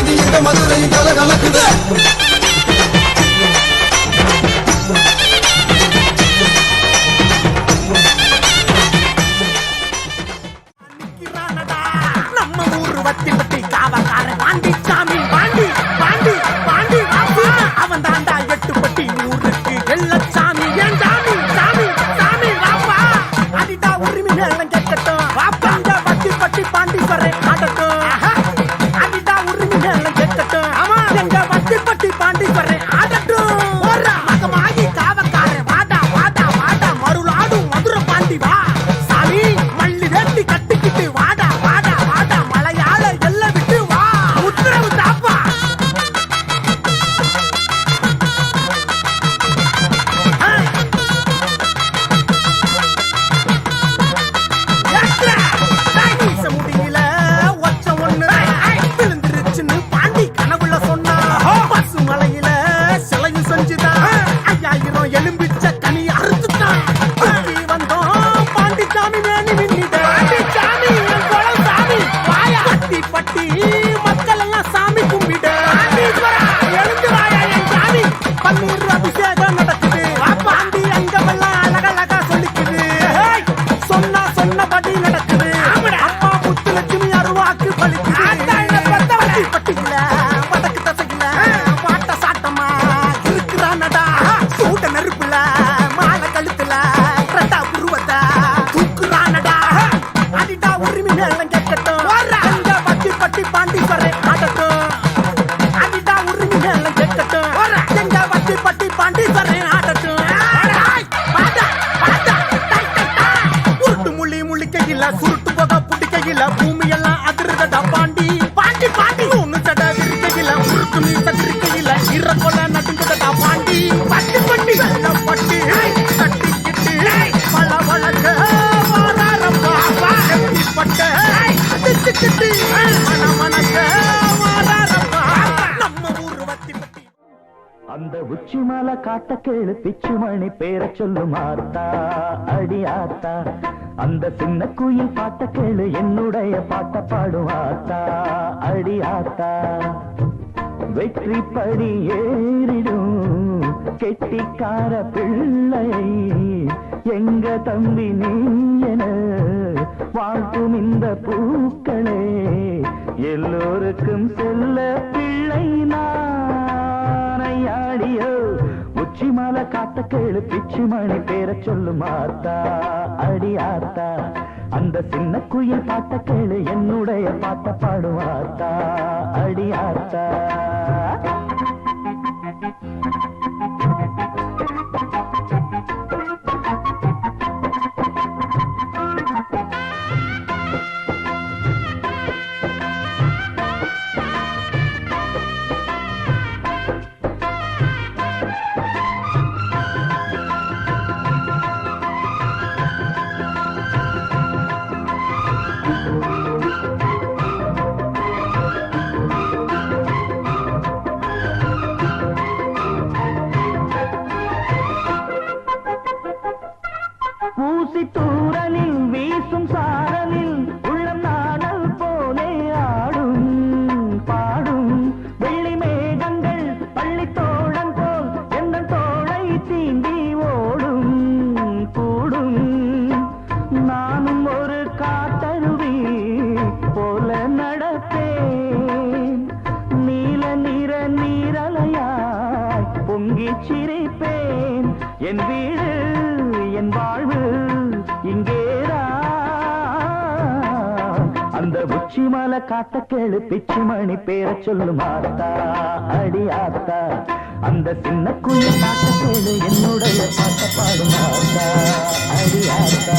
பாடி இந்த மதுரை கலகலக்குது அந்த உச்சிமல காட்ட கேளு பிச்சுமணி பேர சொல்லு மாத்தா அடி ஆத்தா அந்த சின்ன குயில் பாட்ட கேளு என்னுடைய பாட்ட பாடுவாத்தா அடி ஆத்தா வெற்றி படி ஏறிடும் கெட்டிக்கார பிள்ளை எங்க தம்பி நீ என வாழ்த்தும் இந்த பூக்களே எல்லோருக்கும் செல்ல பிள்ளை நானையாடியோ உச்சிமல காட்ட கேளு பிச்சுமணி பேர சொல்லு மாத்தா அடி ஆத்தா அந்த சின்ன குயில் பாட்ட கேளு என்னுடைய பாட்ட பாடுவாத்தா அடி ஆத்தா தூரலில் வீசும் சாரலில் உள்ளம் நாடல் போலே ஆடும் பாடும் வெள்ளி மேகங்கள் பள்ளி தோழன் போல் எந்த தோளை தீண்டி ஓடும் கூடும் நானும் ஒரு காட்டருவி போல நடப்பேன் நீல நிற நீரலையாய் பொங்கி சிரிப்பேன் என் வீடு என் வாழ்வு அந்த உச்சிமல காட்ட கேளு பிச்சுமணி பேர சொல்லு மாத்தா அடி ஆத்தா அந்த சின்ன குயில் பாட்ட கேளு என்னுடைய பாட்ட பாடு மாத்தா அடி ஆத்தா